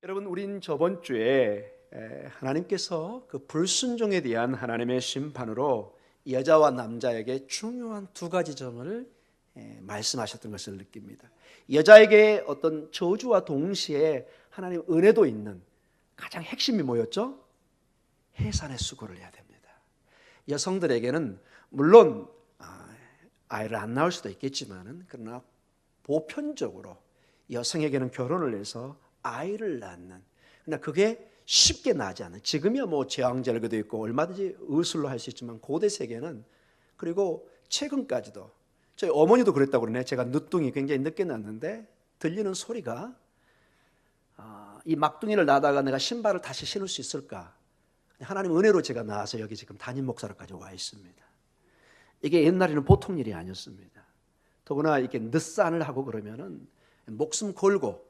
여러분, 우린 저번 주에 하나님께서 그 불순종에 대한 하나님의 심판으로 여자와 남자에게 중요한 두 가지 점을 말씀하셨던 것을 느낍니다. 여자에게 어떤 저주와 동시에 하나님 은혜도 있는 가장 핵심이 뭐였죠? 해산의 수고를 해야 됩니다. 여성들에게는 물론 아이를 안 낳을 수도 있겠지만은, 그러나 보편적으로 여성에게는 결혼을 해서 아이를 낳는, 그러나 그게 쉽게 나지 않는, 지금이야 뭐 제왕절개도 있고 얼마든지 의술로 할 수 있지만 고대 세계는, 그리고 최근까지도 저희 어머니도 그랬다고 그러네. 제가 늦둥이 굉장히 늦게 낳는데 들리는 소리가 이 막둥이를 낳다가 내가 신발을 다시 신을 수 있을까? 하나님 은혜로 제가 나와서 여기 지금 담임 목사로까지 와 있습니다. 이게 옛날에는 보통 일이 아니었습니다. 더구나 이렇게 늦산을 하고 그러면은 목숨 걸고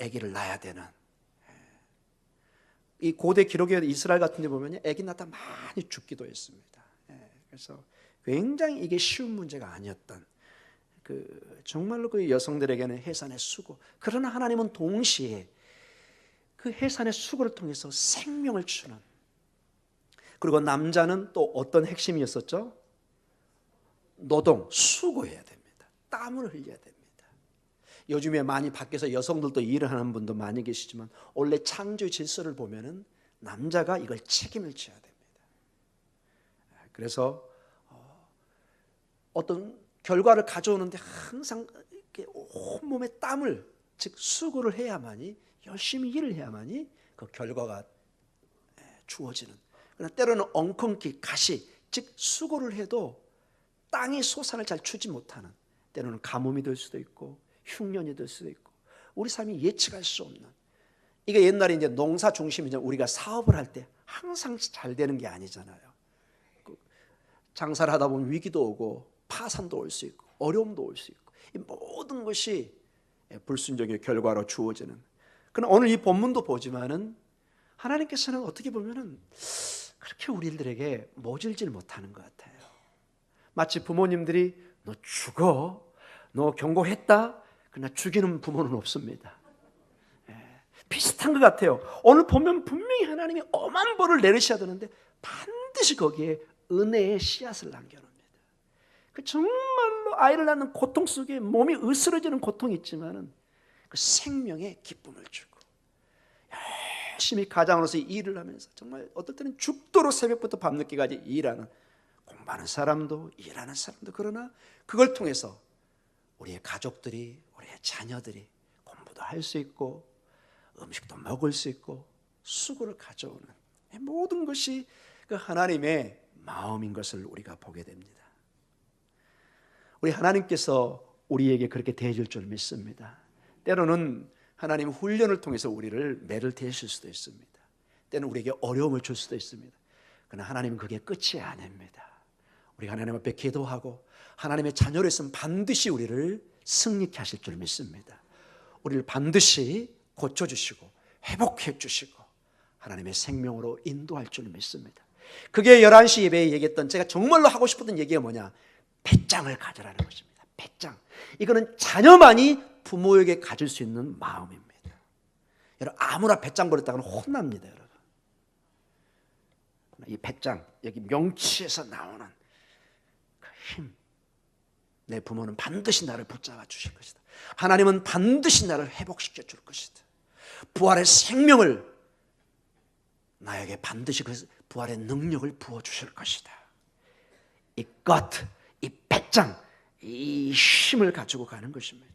아기를 낳아야 되는, 이 고대 기록에 이스라엘 같은 데 보면 아기 낳다 많이 죽기도 했습니다. 그래서 굉장히 이게 쉬운 문제가 아니었던, 정말로 그 여성들에게는 해산의 수고, 그러나 하나님은 동시에 그 해산의 수고를 통해서 생명을 주는, 그리고 남자는 또 어떤 핵심이었었죠? 노동, 수고해야 됩니다. 땀을 흘려야 됩니다. 요즘에 많이 밖에서 여성들도 일을 하는 분도 많이 계시지만 원래 창조 질서를 보면은 남자가 이걸 책임을 져야 됩니다. 그래서 어떤 결과를 가져오는데 항상 이렇게 온몸에 땀을, 즉 수고를 해야만이, 열심히 일을 해야만이 그 결과가 주어지는. 그러나 때로는 엉겅퀴, 가시, 즉 수고를 해도 땅이 소산을 잘 주지 못하는, 때로는 가뭄이 될 수도 있고 흉년이 될 수도 있고 우리 삶이 예측할 수 없는, 이게 옛날에 이제 농사 중심이죠. 우리가 사업을 할 때 항상 잘 되는 게 아니잖아요. 장사를 하다 보면 위기도 오고 파산도 올 수 있고 어려움도 올 수 있고, 이 모든 것이 불순종의 결과로 주어지는. 그러나 오늘 이 본문도 보지만은 하나님께서는 어떻게 보면은 그렇게 우리들에게 모질질 못하는 것 같아요. 마치 부모님들이 너 죽어, 너 경고했다, 그러나 죽이는 부모는 없습니다. 비슷한 것 같아요. 오늘 보면 분명히 하나님이 엄한 벌을 내리셔야 되는데 반드시 거기에 은혜의 씨앗을 남겨놓습니다. 정말로 아이를 낳는 고통 속에 몸이 으스러지는 고통이 있지만은 그 생명의 기쁨을 주고, 열심히 가장으로서 일을 하면서 정말 어떨 때는 죽도록 새벽부터 밤늦게까지 일하는, 공부하는 사람도 일하는 사람도, 그러나 그걸 통해서 우리의 가족들이, 우리의 자녀들이 공부도 할 수 있고 음식도 먹을 수 있고 수고를 가져오는, 모든 것이 그 하나님의 마음인 것을 우리가 보게 됩니다. 우리 하나님께서 우리에게 그렇게 대해줄 줄 믿습니다. 때로는 하나님 훈련을 통해서 우리를 매를 대실 수도 있습니다. 때로는 우리에게 어려움을 줄 수도 있습니다. 그러나 하나님은 그게 끝이 아닙니다. 우리가 하나님 앞에 기도하고 하나님의 자녀로 있으면 반드시 우리를 승리케 하실 줄 믿습니다. 우리를 반드시 고쳐주시고 회복해 주시고 하나님의 생명으로 인도할 줄 믿습니다. 그게 11시 예배에 얘기했던, 제가 정말로 하고 싶었던 얘기가 뭐냐, 배짱을 가져라는 것입니다. 배짱. 이거는 자녀만이 부모에게 가질 수 있는 마음입니다. 여러분, 아무나 배짱 버렸다가는 혼납니다. 여러분, 이 배짱, 여기 명치에서 나오는 그 힘, 내 부모는 반드시 나를 붙잡아 주실 것이다. 하나님은 반드시 나를 회복시켜 줄 것이다. 부활의 생명을 나에게 반드시, 그 부활의 능력을 부어 주실 것이다. 이 것, 이 배짱, 이 힘을 가지고 가는 것입니다.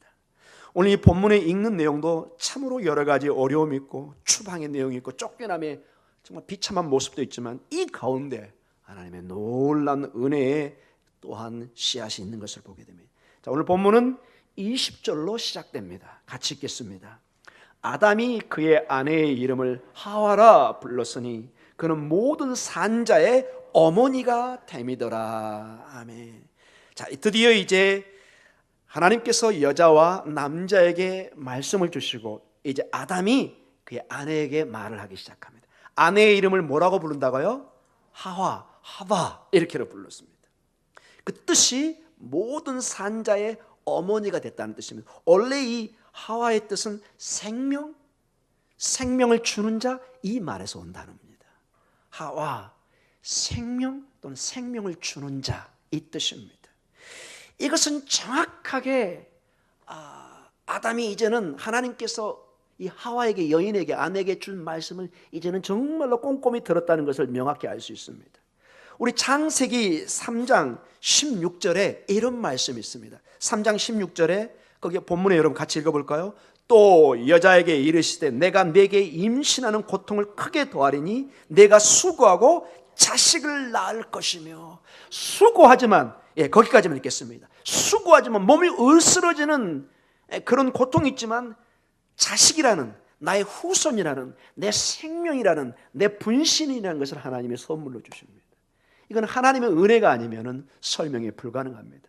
오늘 이 본문에 읽는 내용도 참으로 여러 가지 어려움이 있고 추방의 내용이 있고 쫓겨남의 정말 비참한 모습도 있지만, 이 가운데 하나님의 놀라운 은혜에 또한 씨앗이 있는 것을 보게 됩니다. 자, 오늘 본문은 20절로 시작됩니다. 같이 읽겠습니다. 아담이 그의 아내의 이름을 하와라 불렀으니 그는 모든 산자의 어머니가 됨이더라. 아멘. 자, 드디어 이제 하나님께서 여자와 남자에게 말씀을 주시고 이제 아담이 그의 아내에게 말을 하기 시작합니다. 아내의 이름을 뭐라고 부른다고요? 하와, 이렇게로 불렀습니다. 그 뜻이 모든 산자의 어머니가 됐다는 뜻입니다. 원래 이 하와의 뜻은 생명, 생명을 주는 자, 이 말에서 온 단어입니다. 하와, 생명 또는 생명을 주는 자, 이 뜻입니다. 이것은 정확하게 아담이 이제는 하나님께서 이 하와에게, 여인에게, 아내에게 준 말씀을 이제는 정말로 꼼꼼히 들었다는 것을 명확히 알 수 있습니다. 우리 창세기 3장 16절에 이런 말씀이 있습니다. 3장 16절에 거기 본문에 여러분 같이 읽어볼까요? 또 여자에게 이르시되 내가 네게 임신하는 고통을 크게 더하리니 내가 수고하고 자식을 낳을 것이며. 수고하지만, 거기까지만 읽겠습니다. 수고하지만 몸이 으스러지는 그런 고통이 있지만 자식이라는, 나의 후손이라는, 내 생명이라는, 내 분신이라는 것을 하나님의 선물로 주십니다. 이건 하나님의 은혜가 아니면 설명이 불가능합니다.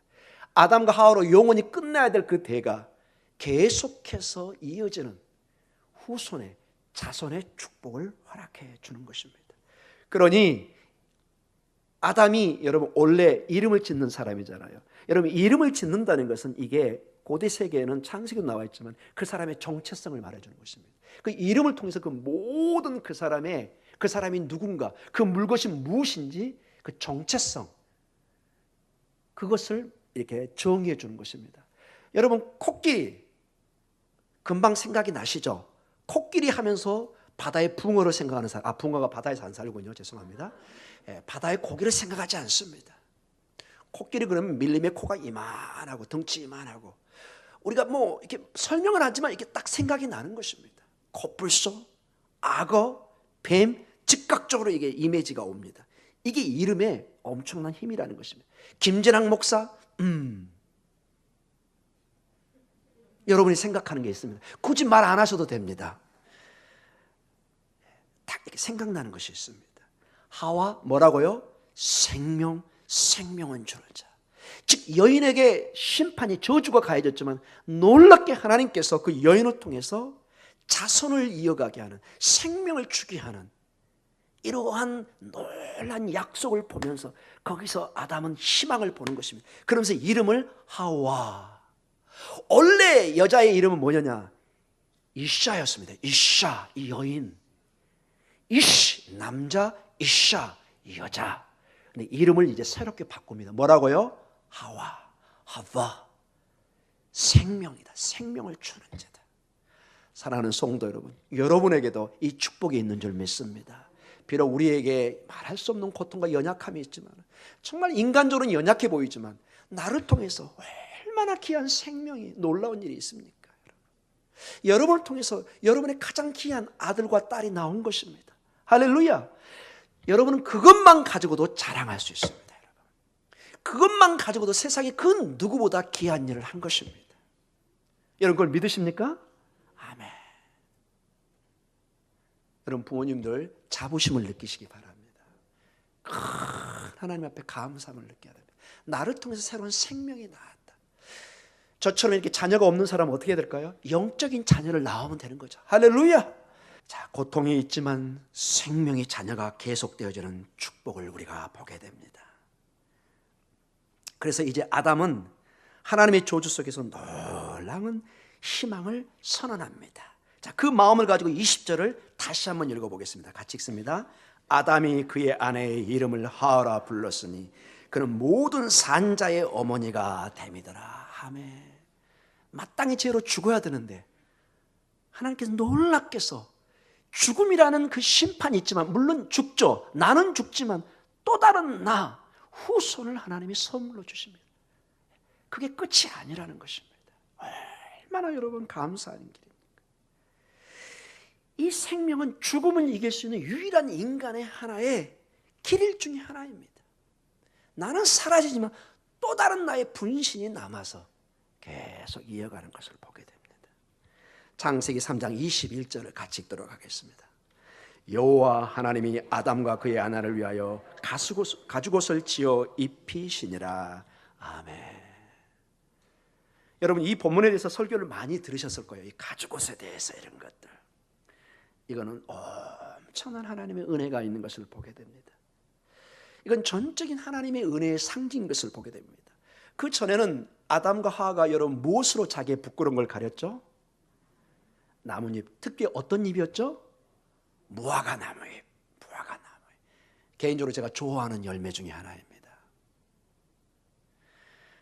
아담과 하와로 영원히 끝나야 될 그 대가 계속해서 이어지는 후손의, 자손의 축복을 허락해 주는 것입니다. 그러니 아담이 여러분 원래 이름을 짓는 사람이잖아요. 여러분 이름을 짓는다는 것은 이게 고대 세계에는 창세기도 나와 있지만 그 사람의 정체성을 말해주는 것입니다. 그 이름을 통해서 그 모든 그 사람이 누군가, 그 물것이 무엇인지 그 정체성, 그것을 이렇게 정의해 주는 것입니다. 여러분 코끼리 금방 생각이 나시죠? 코끼리 하면서 바다의 붕어를 생각하는 사람, 붕어가 바다에서 안 살군요. 죄송합니다. 바다의 고기를 생각하지 않습니다. 코끼리 그러면 밀림의 코가 이만하고 덩치 이만하고, 우리가 뭐 이렇게 설명을 하지만 이게 딱 생각이 나는 것입니다. 코뿔소, 악어, 뱀, 즉각적으로 이게 이미지가 옵니다. 이게 이름에 엄청난 힘이라는 것입니다. 김진학 목사, 여러분이 생각하는 게 있습니다. 굳이 말 안 하셔도 됩니다. 딱 이렇게 생각나는 것이 있습니다. 하와 뭐라고요? 생명은 주는 자. 즉 여인에게 심판이, 저주가 가해졌지만 놀랍게 하나님께서 그 여인을 통해서 자손을 이어가게 하는, 생명을 주게 하는 이러한 놀란 약속을 보면서 거기서 아담은 희망을 보는 것입니다. 그러면서 이름을 하와. 원래 여자의 이름은 뭐냐냐? 이샤였습니다. 이샤, 이 여인. 이시, 남자, 이샤, 여자. 근데 이름을 이제 새롭게 바꿉니다. 뭐라고요? 하와, 하와. 생명이다. 생명을 주는 자다. 사랑하는 성도 여러분, 여러분에게도 이 축복이 있는 줄 믿습니다. 비록 우리에게 말할 수 없는 고통과 연약함이 있지만, 정말 인간적으로는 연약해 보이지만 나를 통해서 얼마나 귀한 생명이, 놀라운 일이 있습니까? 여러분을 통해서 여러분의 가장 귀한 아들과 딸이 나온 것입니다. 할렐루야. 여러분은 그것만 가지고도 자랑할 수 있습니다. 그것만 가지고도 세상에 그 누구보다 귀한 일을 한 것입니다. 여러분 그걸 믿으십니까? 아멘. 여러분 부모님들 자부심을 느끼시기 바랍니다. 하나님 앞에 감사함을 느껴야 됩니다. 나를 통해서 새로운 생명이 나왔다. 저처럼 이렇게 자녀가 없는 사람은 어떻게 해야 될까요? 영적인 자녀를 낳으면 되는 거죠. 할렐루야. 자, 고통이 있지만 생명의 자녀가 계속되어지는 축복을 우리가 보게 됩니다. 그래서 이제 아담은 하나님의 저주 속에서 놀라운 희망을 선언합니다. 자, 그 마음을 가지고 20절을 다시 한번 읽어보겠습니다. 같이 읽습니다. 아담이 그의 아내의 이름을 하와라 불렀으니 그는 모든 산자의 어머니가 됨이더라. 아멘. 마땅히 죄로 죽어야 되는데 하나님께서 놀랍게서 죽음이라는 그 심판이 있지만, 물론 죽죠. 나는 죽지만 또 다른 나, 후손을 하나님이 선물로 주십니다. 그게 끝이 아니라는 것입니다. 얼마나 여러분 감사한 길입니까? 이 생명은 죽음을 이길 수 있는 유일한 인간의 하나의 길 중에 하나입니다. 나는 사라지지만 또 다른 나의 분신이 남아서 계속 이어가는 것을 보게 됩니다. 창세기 3장 21절을 같이 읽도록 하겠습니다. 여호와 하나님이 아담과 그의 아내를 위하여 가죽옷을 지어 입히시니라. 아멘. 여러분 이 본문에 대해서 설교를 많이 들으셨을 거예요. 이 가죽옷에 대해서 이런 것들. 이거는 엄청난 하나님의 은혜가 있는 것을 보게 됩니다. 이건 전적인 하나님의 은혜의 상징인 것을 보게 됩니다. 그 전에는 아담과 하와가 여러분 무엇으로 자기의 부끄러운 걸 가렸죠? 나뭇잎, 특히 어떤 잎이었죠? 무화과 나무잎. 무화과 나무잎. 개인적으로 제가 좋아하는 열매 중에 하나입니다.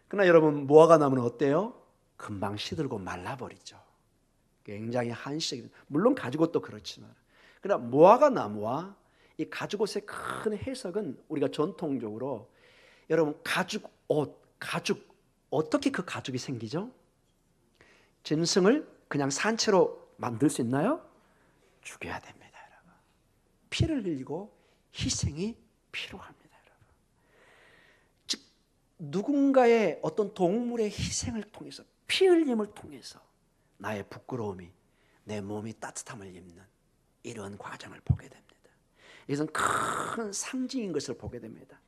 그러나 여러분, 무화과 나무는 어때요? 금방 시들고 말라버리죠. 굉장히 한식입니다. 물론 가죽옷도 그렇지만, 그러나 무화과 나무와 이 가죽옷의 큰 해석은 우리가 전통적으로, 여러분, 가죽옷, 가죽, 어떻게 그 가죽이 생기죠? 짐승을 그냥 산채로 만들 수 있나요? 죽여야 됩니다, 여러분. 피를 흘리고 희생이 필요합니다, 여러분. 즉, 누군가의 어떤 동물의 희생을 통해서, 피 흘림을 통해서 나의 부끄러움이, 내 몸이 따뜻함을 입는 이런 과정을 보게 됩니다. 이것은 큰 상징인 것을 보게 됩니다.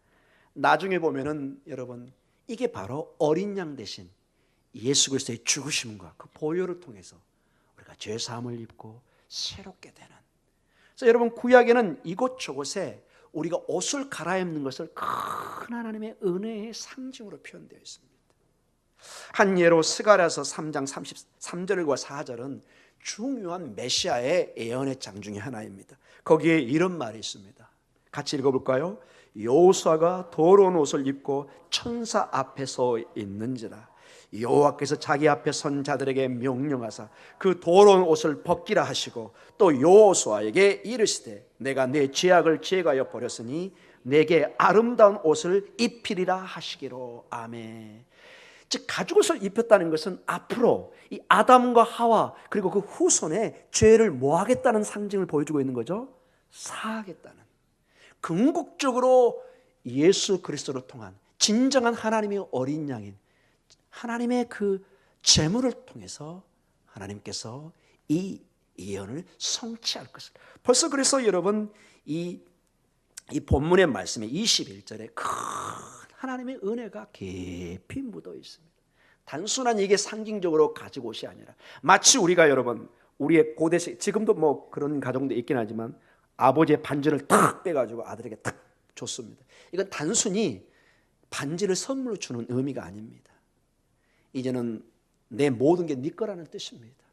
나중에 보면은 여러분, 이게 바로 어린 양 대신 예수 그리스도의 죽으심과 그 보혈을 통해서 우리가 죄 사함을 입고 새롭게 되는. 그래서 여러분, 구약에는 이곳저곳에 우리가 옷을 갈아입는 것을 큰 하나님의 은혜의 상징으로 표현되어 있습니다. 한 예로 스가랴서 3장 33절과 4절은 중요한 메시아의 예언의 장 중에 하나입니다. 거기에 이런 말이 있습니다. 같이 읽어볼까요? 여호수아가 더러운 옷을 입고 천사 앞에 서 있는지라 여호와께서 자기 앞에 선 자들에게 명령하사 그 더러운 옷을 벗기라 하시고 또 여호수아에게 이르시되 내가 내 죄악을 제거하여 버렸으니 내게 아름다운 옷을 입히리라 하시기로. 아멘. 즉, 가죽옷을 입혔다는 것은 앞으로 이 아담과 하와 그리고 그 후손의 죄를 뭐 하겠다는 상징을 보여주고 있는 거죠? 사하겠다는. 궁극적으로 예수 그리스도를 통한 진정한 하나님의 어린 양인 하나님의 그 제물을 통해서 하나님께서 이 예언을 성취할 것을. 벌써 그래서 여러분, 이 본문의 말씀에 21절에 큰 하나님의 은혜가 깊이 묻어 있습니다. 단순한 이게 상징적으로 가죽옷이 아니라 마치 우리가 여러분, 우리의 고대식, 지금도 뭐 그런 가정도 있긴 하지만 아버지의 반지를 탁 빼가지고 아들에게 탁 줬습니다. 이건 단순히 반지를 선물로 주는 의미가 아닙니다. 이제는 내 모든 게 네 거라는 뜻입니다.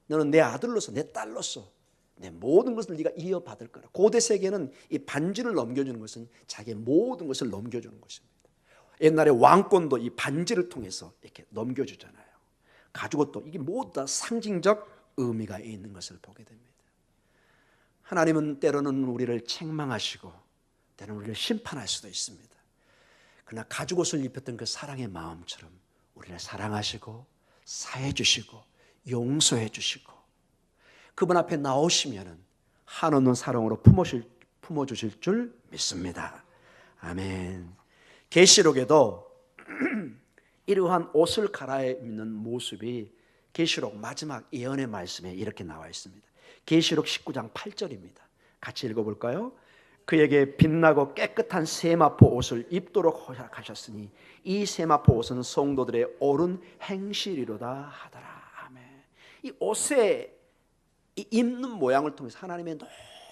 너는 내 아들로서, 내 딸로서 내 모든 것을 네가 이어받을 거라. 고대 세계는 이 반지를 넘겨주는 것은 자기의 모든 것을 넘겨주는 것입니다. 옛날에 왕권도 이 반지를 통해서 이렇게 넘겨주잖아요. 가죽옷도 이게 모두 다 상징적 의미가 있는 것을 보게 됩니다. 하나님은 때로는 우리를 책망하시고 때로는 우리를 심판할 수도 있습니다. 그러나 가죽옷을 입혔던 그 사랑의 마음처럼 우리를 사랑하시고 사해 주시고 용서해 주시고 그분 앞에 나오시면은 한없는 사랑으로 품어주실 줄 믿습니다. 아멘. 계시록에도 이러한 옷을 갈아입는 모습이 계시록 마지막 예언의 말씀에 이렇게 나와 있습니다. 계시록 19장 8절입니다. 같이 읽어볼까요? 그에게 빛나고 깨끗한 세마포 옷을 입도록 허락하셨으니 이 세마포 옷은 성도들의 옳은 행실이로다 하더라. 아멘. 이 옷의 이 입는 모양을 통해서 하나님의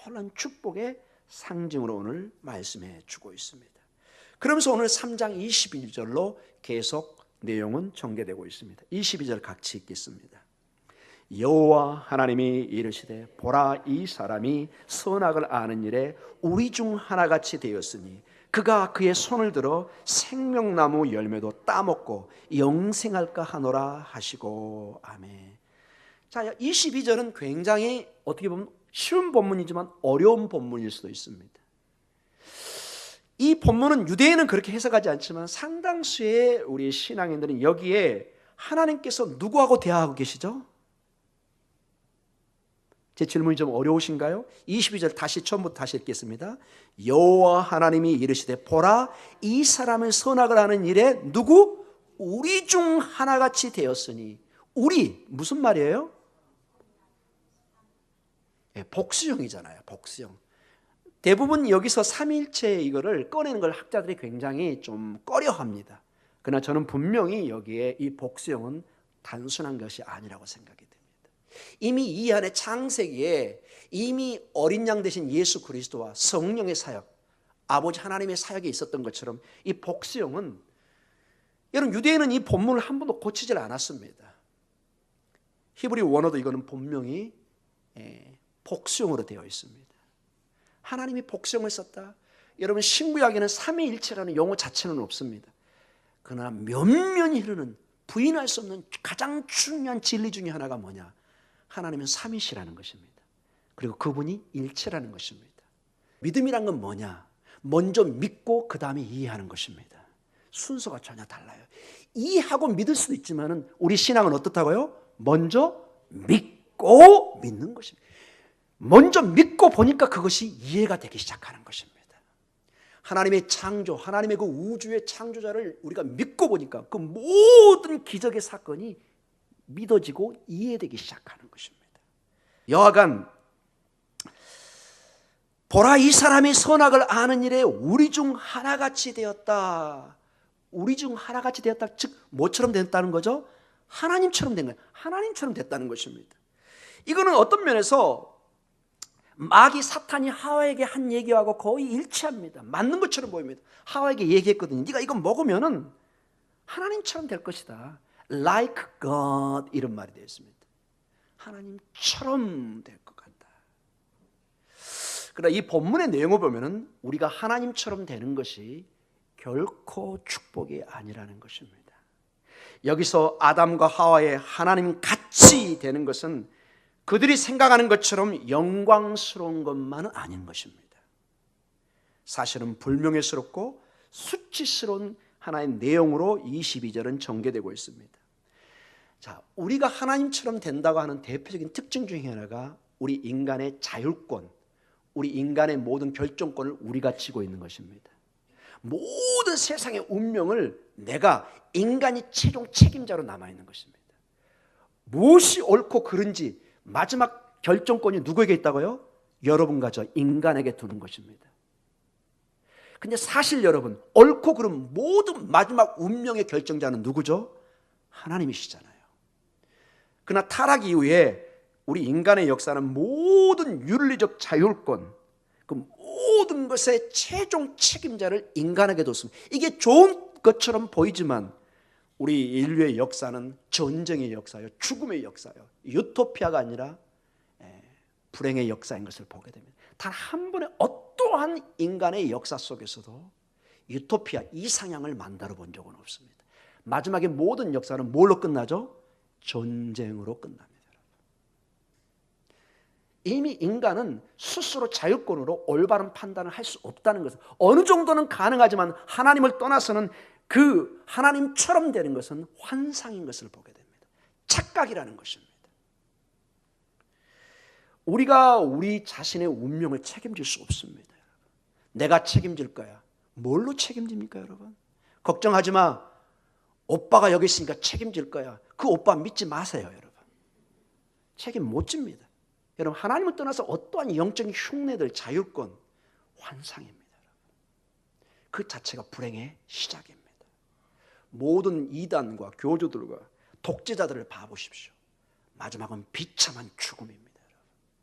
놀라운 축복의 상징으로 오늘 말씀해 주고 있습니다. 그러면서 오늘 3장 21절로 계속 내용은 전개되고 있습니다. 22절 같이 읽겠습니다. 여호와 하나님이 이르시되 보라 이 사람이 선악을 아는 일에 우리 중 하나같이 되었으니 그가 그의 손을 들어 생명나무 열매도 따먹고 영생할까 하노라 하시고. 아멘. 자, 22절은 굉장히 어떻게 보면 쉬운 본문이지만 어려운 본문일 수도 있습니다. 이 본문은 유대인은 그렇게 해석하지 않지만 상당수의 우리 신앙인들은 여기에 하나님께서 누구하고 대화하고 계시죠? 제 질문이 좀 어려우신가요? 22절 다시 처음부터 다시 읽겠습니다. 여호와 하나님이 이르시되 보라 이 사람은 선악을 하는 일에 누구? 우리 중 하나같이 되었으니. 우리 무슨 말이에요? 복수형이잖아요. 복수형. 대부분 여기서 삼위일체 이거를 꺼내는 걸 학자들이 굉장히 좀 꺼려합니다. 그러나 저는 분명히 여기에 이 복수형은 단순한 것이 아니라고 생각이 됩니다. 이미 이 안에 창세기에 이미 어린 양 되신 예수 그리스도와 성령의 사역, 아버지 하나님의 사역이 있었던 것처럼 이 복수형은, 여러분 유대인은 이 본문을 한 번도 고치질 않았습니다. 히브리 원어도 이거는 분명히 복수형으로 되어 있습니다. 하나님이 복수형을 썼다. 여러분 신구약에는 삼위일체라는 용어 자체는 없습니다. 그러나 면면이 흐르는 부인할 수 없는 가장 중요한 진리 중에 하나가 뭐냐? 하나님은 삼위시라는 것입니다. 그리고 그분이 일체라는 것입니다. 믿음이란 건 뭐냐? 먼저 믿고 그 다음에 이해하는 것입니다. 순서가 전혀 달라요. 이해하고 믿을 수도 있지만 우리 신앙은 어떻다고요? 먼저 믿고 믿는 것입니다. 먼저 믿고 보니까 그것이 이해가 되기 시작하는 것입니다. 하나님의 창조, 하나님의 그 우주의 창조자를 우리가 믿고 보니까 그 모든 기적의 사건이 믿어지고 이해되기 시작하는 것입니다. 여하간 보라, 이 사람이 선악을 아는 일에 우리 중 하나같이 되었다. 우리 중 하나같이 되었다. 즉 뭐처럼 됐다는 거죠? 하나님처럼 된 거예요. 하나님처럼 됐다는 것입니다. 이거는 어떤 면에서 마귀 사탄이 하와에게 한 얘기하고 거의 일치합니다. 맞는 것처럼 보입니다. 하와에게 얘기했거든요. 네가 이거 먹으면은 하나님처럼 될 것이다. Like God 이런 말이 되어 있습니다. 하나님처럼 될 것 같다. 그러나 이 본문의 내용을 보면은 우리가 하나님처럼 되는 것이 결코 축복이 아니라는 것입니다. 여기서 아담과 하와의 하나님 같이 되는 것은 그들이 생각하는 것처럼 영광스러운 것만은 아닌 것입니다. 사실은 불명예스럽고 수치스러운 하나의 내용으로 22절은 전개되고 있습니다. 자, 우리가 하나님처럼 된다고 하는 대표적인 특징 중에 하나가 우리 인간의 자율권, 우리 인간의 모든 결정권을 우리가 쥐고 있는 것입니다. 모든 세상의 운명을 내가 인간이 최종 책임자로 남아있는 것입니다. 무엇이 옳고 그른지 마지막 결정권이 누구에게 있다고요? 여러분과 저 인간에게 두는 것입니다. 근데 사실 여러분, 옳고 그른 모든 마지막 운명의 결정자는 누구죠? 하나님이시잖아요. 그러나 타락 이후에 우리 인간의 역사는 모든 윤리적 자율권, 그 모든 것의 최종 책임자를 인간에게 뒀습니다. 이게 좋은 것처럼 보이지만 우리 인류의 역사는 전쟁의 역사요, 죽음의 역사요, 유토피아가 아니라 불행의 역사인 것을 보게 됩니다. 단 한 번의 어떠한 인간의 역사 속에서도 유토피아 이상향을 만들어 본 적은 없습니다. 마지막에 모든 역사는 뭘로 끝나죠? 전쟁으로 끝납니다. 이미 인간은 스스로 자율권으로 올바른 판단을 할 수 없다는 것은 어느 정도는 가능하지만 하나님을 떠나서는 그 하나님처럼 되는 것은 환상인 것을 보게 됩니다. 착각이라는 것입니다. 우리가 우리 자신의 운명을 책임질 수 없습니다. 내가 책임질 거야. 뭘로 책임집니까, 여러분? 걱정하지 마. 오빠가 여기 있으니까 책임질 거야. 그 오빠 믿지 마세요, 여러분. 책임 못 집니다. 여러분, 하나님을 떠나서 어떠한 영적인 흉내들, 자율권, 환상입니다. 그 자체가 불행의 시작입니다. 모든 이단과 교주들과 독재자들을 봐보십시오. 마지막은 비참한 죽음입니다.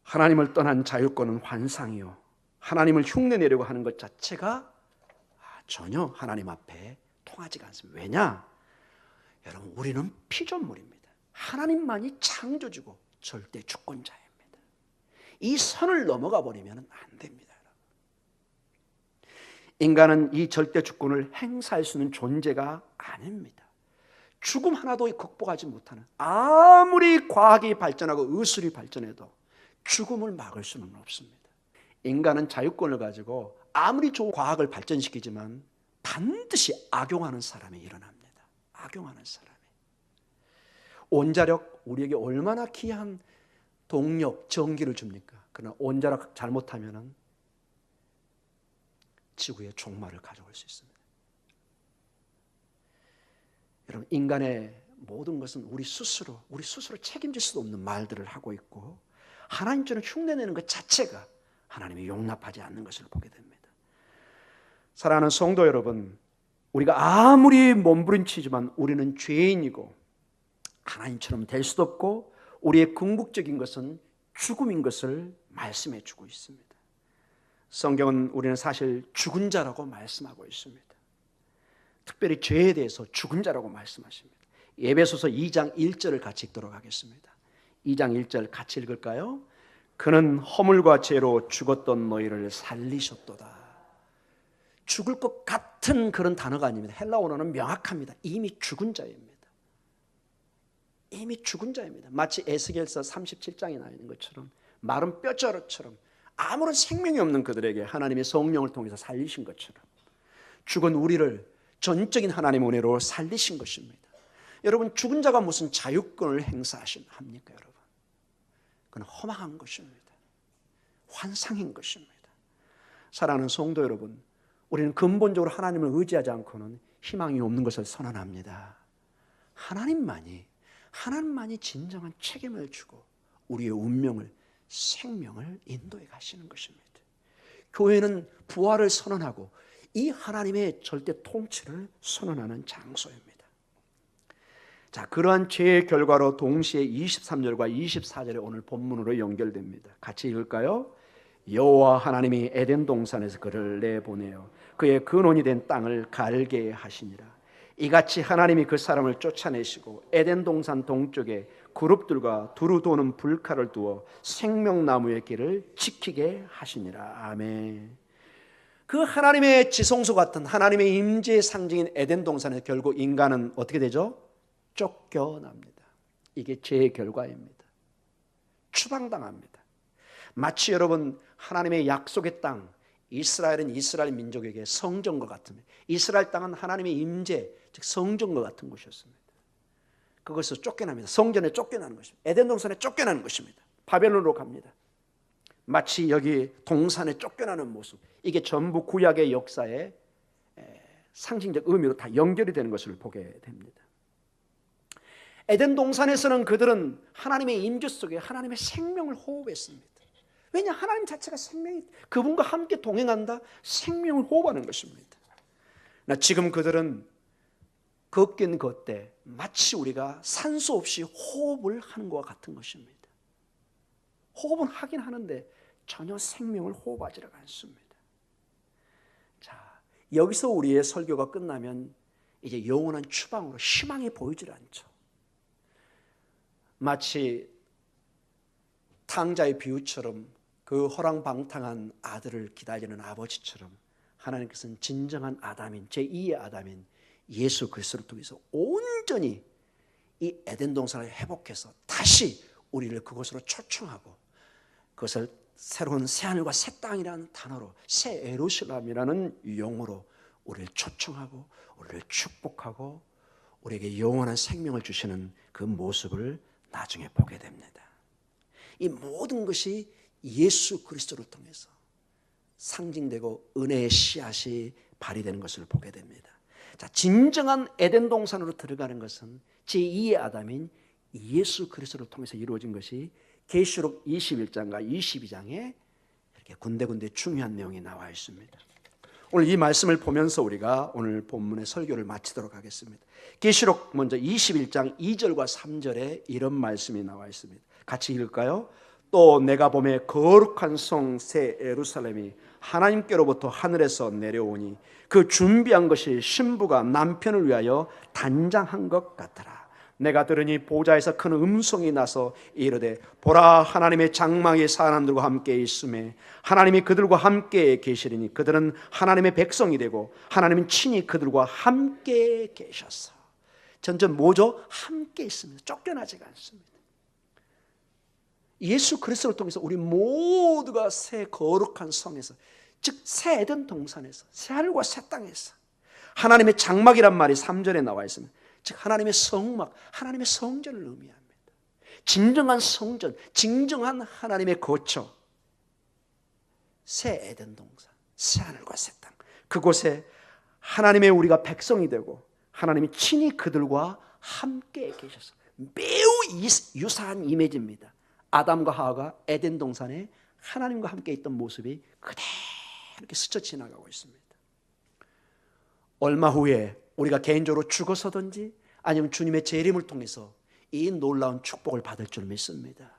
하나님을 떠난 자율권은 환상이요, 하나님을 흉내내려고 하는 것 자체가 전혀 하나님 앞에 통하지가 않습니다. 왜냐? 여러분, 우리는 피조물입니다. 하나님만이 창조주고 절대 주권자입니다. 이 선을 넘어가 버리면 안 됩니다. 인간은 이 절대 주권을 행사할 수 있는 존재가 아닙니다. 죽음 하나도 극복하지 못하는, 아무리 과학이 발전하고 의술이 발전해도 죽음을 막을 수는 없습니다. 인간은 자유권을 가지고 아무리 좋은 과학을 발전시키지만 반드시 악용하는 사람이 일어납니다. 악용하는 사람이. 원자력, 우리에게 얼마나 귀한 동력, 전기를 줍니까? 그러나 원자력 잘못하면 지구에 종말을 가져올 수 있습니다. 여러분, 인간의 모든 것은 우리 스스로 책임질 수 없는 말들을 하고 있고, 하나님처럼 흉내내는 것 자체가 하나님이 용납하지 않는 것을 보게 됩니다. 사랑하는 성도 여러분, 우리가 아무리 몸부림치지만 우리는 죄인이고 하나님처럼 될 수도 없고 우리의 궁극적인 것은 죽음인 것을 말씀해 주고 있습니다. 성경은 우리는 사실 죽은 자라고 말씀하고 있습니다. 특별히 죄에 대해서 죽은 자라고 말씀하십니다. 에베소서 2장 1절을 같이 읽도록 하겠습니다. 2장 1절 같이 읽을까요? 그는 허물과 죄로 죽었던 너희를 살리셨도다. 죽을 것 같은 그런 단어가 아닙니다. 헬라어로는 명확합니다. 이미 죽은 자입니다. 이미 죽은 자입니다. 마치 에스겔서 37장에 나와 있는 것처럼 마른 뼈자루처럼 아무런 생명이 없는 그들에게 하나님의 성령을 통해서 살리신 것처럼 죽은 우리를 전적인 하나님의 은혜로 살리신 것입니다. 여러분, 죽은 자가 무슨 자유권을 행사합니까? 여러분, 그건 허망한 것입니다. 환상인 것입니다. 사랑하는 성도 여러분, 우리는 근본적으로 하나님을 의지하지 않고는 희망이 없는 것을 선언합니다. 하나님만이 진정한 책임을 지고 우리의 운명을, 생명을 인도해 가시는 것입니다. 교회는 부활을 선언하고 이 하나님의 절대 통치를 선언하는 장소입니다. 자, 그러한 죄의 결과로 동시에 23절과 24절에 오늘 본문으로 연결됩니다. 같이 읽을까요? 여호와 하나님이 에덴 동산에서 그를 내보내어 그의 근원이 된 땅을 갈게 하시니라. 이같이 하나님이 그 사람을 쫓아내시고 에덴 동산 동쪽에 그룹들과 두루 도는 불칼을 두어 생명나무의 길을 지키게 하시니라. 아멘. 그 하나님의 지성소 같은 하나님의 임재의 상징인 에덴 동산에서 결국 인간은 어떻게 되죠? 쫓겨납니다. 이게 죄의 결과입니다. 추방당합니다. 마치 여러분, 하나님의 약속의 땅, 이스라엘은 이스라엘 민족에게 성전과 같은, 이스라엘 땅은 하나님의 임재, 즉 성전과 같은 곳이었습니다. 그것에서 쫓겨납니다. 성전에 쫓겨나는 것입니다. 에덴 동산에 쫓겨나는 것입니다. 바벨론으로 갑니다. 마치 여기 동산에 쫓겨나는 모습, 이게 전부 구약의 역사의 상징적 의미로 다 연결이 되는 것을 보게 됩니다. 에덴 동산에서는 그들은 하나님의 임재 속에 하나님의 생명을 호흡했습니다. 왜냐? 하나님 자체가 생명이, 그분과 함께 동행한다, 생명을 호흡하는 것입니다. 지금 그들은 걷긴 걷되 마치 우리가 산소 없이 호흡을 하는 것과 같은 것입니다. 호흡은 하긴 하는데 전혀 생명을 호흡하지를 않습니다. 자, 여기서 우리의 설교가 끝나면 이제 영원한 추방으로 희망이 보이질 않죠. 마치 탕자의 비유처럼 그 허랑방탕한 아들을 기다리는 아버지처럼 하나님께서는 진정한 아담인, 제2의 아담인 예수 그리스도를 통해서 온전히 이 에덴 동산을 회복해서 다시 우리를 그곳으로 초청하고 그것을 새로운 새하늘과 새 땅이라는 단어로, 새 예루살렘이라는 용어로 우리를 초청하고 우리를 축복하고 우리에게 영원한 생명을 주시는 그 모습을 나중에 보게 됩니다. 이 모든 것이 예수 그리스도를 통해서 상징되고 은혜의 씨앗이 발휘되는 것을 보게 됩니다. 자, 진정한 에덴 동산으로 들어가는 것은 제2의 아담인 예수 그리스도를 통해서 이루어진 것이 계시록 21장과 22장에 이렇게 군데군데 중요한 내용이 나와 있습니다. 오늘 이 말씀을 보면서 우리가 오늘 본문의 설교를 마치도록 하겠습니다. 계시록 먼저 21장 2절과 3절에 이런 말씀이 나와 있습니다. 같이 읽을까요? 또 내가 보매 거룩한 성 새 예루살렘이 하나님께로부터 하늘에서 내려오니 그 준비한 것이 신부가 남편을 위하여 단장한 것 같더라. 내가 들으니 보좌에서 큰 음성이 나서 이르되 보라, 하나님의 장막이 사람들과 함께 있음에 하나님이 그들과 함께 계시리니 그들은 하나님의 백성이 되고 하나님은 친히 그들과 함께 계셨어. 전전 뭐죠? 함께 있습니다. 쫓겨나지가 않습니다. 예수 그리스도를 통해서 우리 모두가 새 거룩한 성에서, 즉 새 에덴 동산에서, 새 하늘과 새 땅에서 하나님의 장막이란 말이 3절에 나와 있습니다. 즉 하나님의 성막, 하나님의 성전을 의미합니다. 진정한 성전, 진정한 하나님의 거처, 새 에덴 동산, 새 하늘과 새 땅, 그곳에 하나님의 우리가 백성이 되고 하나님이 친히 그들과 함께 계셔서 매우 유사한 이미지입니다. 아담과 하와가 에덴 동산에 하나님과 함께 있던 모습이 그대로 이렇게 스쳐 지나가고 있습니다. 얼마 후에 우리가 개인적으로 죽어서든지 아니면 주님의 재림을 통해서 이 놀라운 축복을 받을 줄 믿습니다.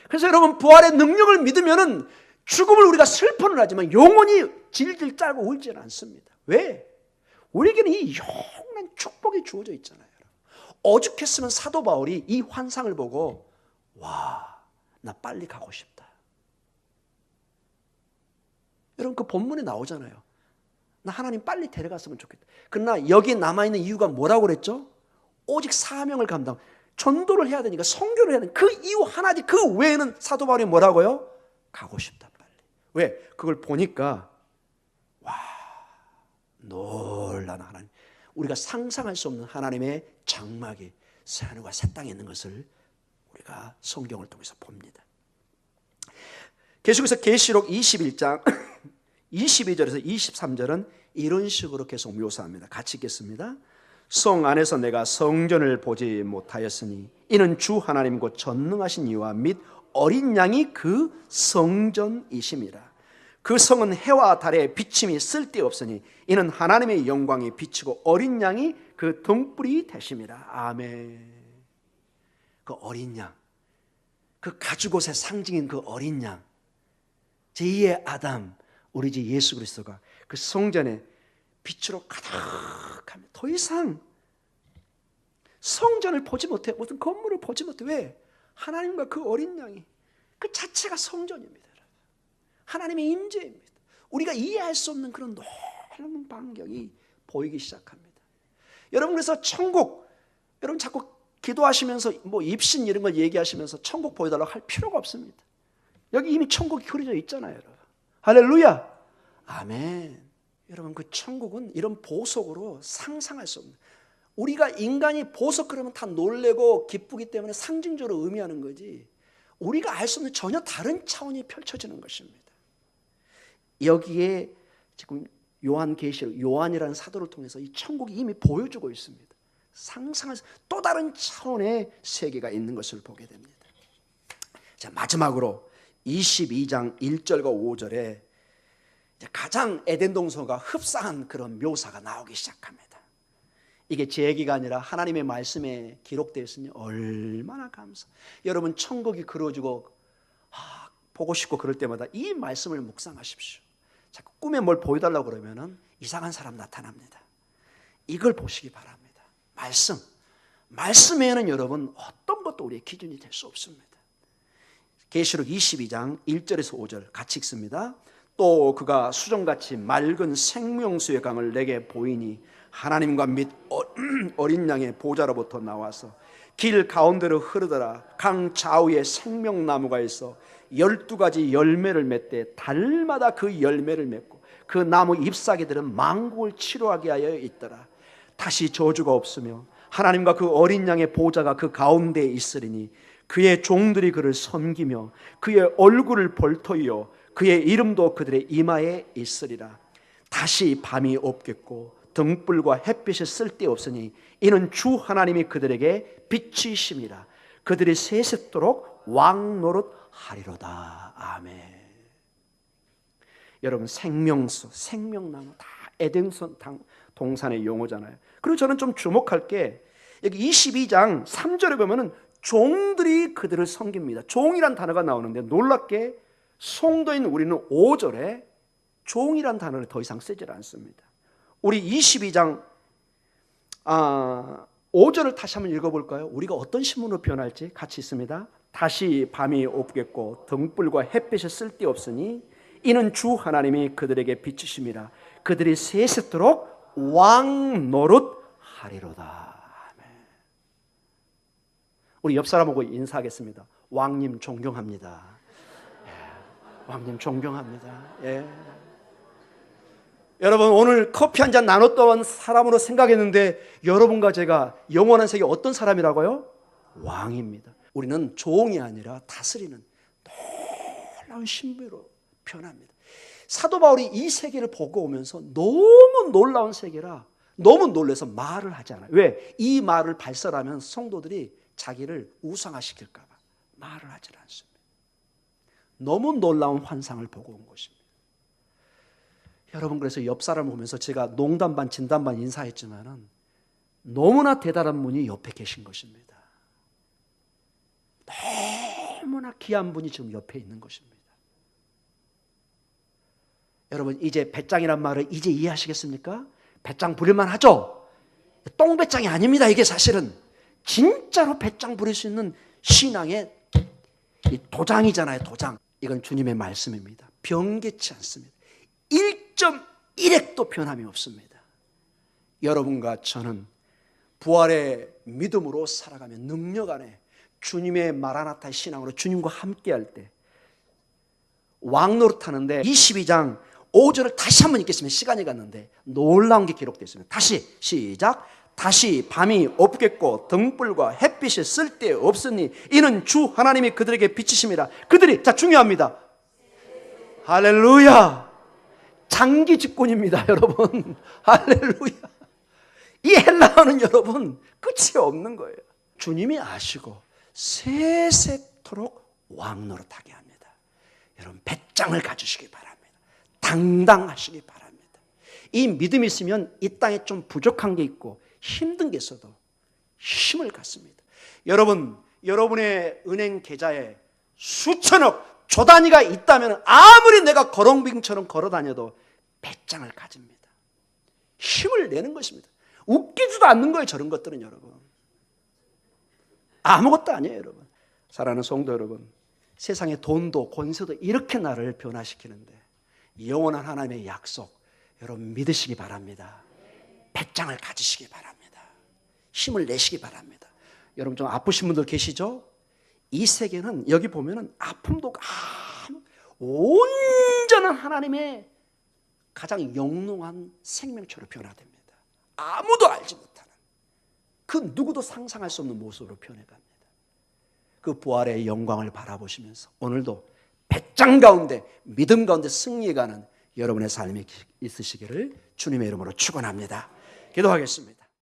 그래서 여러분, 부활의 능력을 믿으면은 죽음을 우리가 슬퍼는 하지만 영원히 질질 짜고 울지는 않습니다. 왜? 우리에게는 이 영원한 축복이 주어져 있잖아요. 오죽했으면 사도 바울이 이 환상을 보고 와, 나 빨리 가고 싶다. 여러분 그 본문에 나오잖아요. 나 하나님 빨리 데려갔으면 좋겠다. 그러나 여기 남아있는 이유가 뭐라고 그랬죠? 오직 사명을 감당. 전도를 해야 되니까, 선교를 해야 되니까. 그 이유 하나지. 그 외에는 사도 바울이 뭐라고요? 가고 싶다 빨리. 왜? 그걸 보니까 와, 놀라는 하나님. 우리가 상상할 수 없는 하나님의 장막이 새하늘과 새 땅에 있는 것을 우리가 성경을 통해서 봅니다. 계속해서 계시록 21장 22절에서 23절은 이런 식으로 계속 묘사합니다. 같이 읽겠습니다. 성 안에서 내가 성전을 보지 못하였으니 이는 주 하나님 곧 전능하신 이와 및 어린 양이 그 성전이심이라. 그 성은 해와 달의 비침이 쓸데없으니 이는 하나님의 영광이 비치고 어린 양이 그 등불이 되심이라. 아멘. 그 어린 양, 그 가죽옷의 상징인 그 어린 양, 제2의 아담, 우리 주 예수 그리스도가 그 성전에 빛으로 가득합니다. 더 이상 성전을 보지 못해, 무슨 건물을 보지 못해. 왜? 하나님과 그 어린 양이 그 자체가 성전입니다. 하나님의 임재입니다. 우리가 이해할 수 없는 그런 놀라운 광경이 보이기 시작합니다. 여러분, 그래서 천국, 여러분 자꾸 기도하시면서 뭐 입신 이런 걸 얘기하시면서 천국 보여달라고 할 필요가 없습니다. 여기 이미 천국이 그려져 있잖아요, 여러분. 할렐루야. 아멘. 여러분, 그 천국은 이런 보석으로 상상할 수 없는, 우리가 인간이 보석 그러면 다 놀래고 기쁘기 때문에 상징적으로 의미하는 거지, 우리가 알 수 없는 전혀 다른 차원이 펼쳐지는 것입니다. 여기에 지금 요한계시록, 요한이라는 사도를 통해서 이 천국이 이미 보여주고 있습니다. 상상할 수, 또 다른 차원의 세계가 있는 것을 보게 됩니다. 자, 마지막으로 22장 1절과 5절에 가장 에덴 동산과 흡사한 그런 묘사가 나오기 시작합니다. 이게 제 얘기가 아니라 하나님의 말씀에 기록되어 있으니 얼마나 감사. 여러분, 천국이 그려지고 보고 싶고 그럴 때마다 이 말씀을 묵상하십시오. 자꾸 꿈에 뭘 보여달라고 그러면은 이상한 사람 나타납니다. 이걸 보시기 바랍니다. 말씀에는 여러분 어떤 것도 우리의 기준이 될 수 없습니다. 계시록 22장 1절에서 5절 같이 읽습니다. 또 그가 수정같이 맑은 생명수의 강을 내게 보이니 하나님과 및 어린 양의 보좌로부터 나와서 길 가운데로 흐르더라. 강 좌우에 생명나무가 있어 12가지 열매를 맺되 달마다 그 열매를 맺고 그 나무 잎사귀들은 만국을 치료하게 하여 있더라. 다시 저주가 없으며 하나님과 그 어린 양의 보좌가 그 가운데에 있으리니 그의 종들이 그를 섬기며 그의 얼굴을 볼터이요 그의 이름도 그들의 이마에 있으리라. 다시 밤이 없겠고 등불과 햇빛이 쓸데없으니 이는 주 하나님이 그들에게 빛이심이라. 그들이 세세토록 왕노릇 하리로다. 아멘. 여러분, 생명수, 생명나무 다 에덴 동산의 용어잖아요. 그리고 저는 좀 주목할 게 여기 22장 3절에 보면은 종들이 그들을 섬깁니다. 종이란 단어가 나오는데 놀랍게 성도인 우리는 5절에 종이란 단어를 더 이상 쓰질 않습니다. 우리 22장 5절을 다시 한번 읽어볼까요? 우리가 어떤 신문으로 표현할지 같이 있습니다. 다시 밤이 없겠고 등불과 햇빛이 쓸데없으니 이는 주 하나님이 그들에게 비치심이라. 그들이 세세토록 왕 노릇 하리로다. 우리 옆 사람하고 인사하겠습니다. 왕님 존경합니다. 예. 왕님 존경합니다. 예. 여러분, 오늘 커피 한잔 나눴던 사람으로 생각했는데 여러분과 제가 영원한 세계 어떤 사람이라고요? 왕입니다. 우리는 종이 아니라 다스리는 놀라운 신비로 변합니다. 사도 바울이 이 세계를 보고 오면서 너무 놀라운 세계라 너무 놀라서 말을 하지 않아요. 왜? 이 말을 발설하면 성도들이 자기를 우상화시킬까 봐 말을 하지 않습니다. 너무 놀라운 환상을 보고 온 것입니다. 여러분, 그래서 옆 사람을 보면서 제가 농담 반 진담 반 인사했지만은 너무나 대단한 분이 옆에 계신 것입니다. 너무나 귀한 분이 지금 옆에 있는 것입니다. 여러분, 이제 배짱이란 말을 이제 이해하시겠습니까? 배짱 부릴만 하죠? 똥배짱이 아닙니다. 이게 사실은 진짜로 배짱 부릴 수 있는 신앙의 도장이잖아요. 도장. 이건 주님의 말씀입니다. 변개치 않습니다. 1.1핵도 변함이 없습니다. 여러분과 저는 부활의 믿음으로 살아가며 능력 안에 주님의 마라나타의 신앙으로 주님과 함께할 때 왕노릇하는데 22장 5절을 다시 한번 읽겠습니다. 시간이 갔는데 놀라운 게 기록되어 있습니다. 다시 시작. 다시 밤이 없겠고 등불과 햇빛이 쓸데없으니 이는 주 하나님이 그들에게 비치심이라. 그들이, 자, 중요합니다. 할렐루야. 장기 집권입니다, 여러분. 할렐루야. 이 헬라어는 여러분 끝이 없는 거예요. 주님이 아시고 세세토록 왕노릇하게 합니다. 여러분 배짱을 가지시기 바랍니다. 당당하시기 바랍니다. 이 믿음이 있으면 이 땅에 좀 부족한 게 있고 힘든 게 있어도 힘을 갖습니다. 여러분, 여러분의 은행 계좌에 수천억 조 단위가 있다면 아무리 내가 거렁빙처럼 걸어 다녀도 배짱을 가집니다. 힘을 내는 것입니다. 웃기지도 않는 거예요, 저런 것들은. 여러분, 아무것도 아니에요. 여러분, 사랑하는 성도 여러분, 세상의 돈도 권세도 이렇게 나를 변화시키는데 영원한 하나님의 약속, 여러분 믿으시기 바랍니다. 배짱을 가지시기 바랍니다. 힘을 내시기 바랍니다. 여러분 좀 아프신 분들 계시죠? 이 세계는 여기 보면은 아픔도 온전한 하나님의 가장 영롱한 생명체로 변화됩니다. 아무도 알지 못하는, 그 누구도 상상할 수 없는 모습으로 변해갑니다. 그 부활의 영광을 바라보시면서 오늘도 배짱 가운데 믿음 가운데 승리해가는 여러분의 삶이 있으시기를 주님의 이름으로 축원합니다. 기도하겠습니다.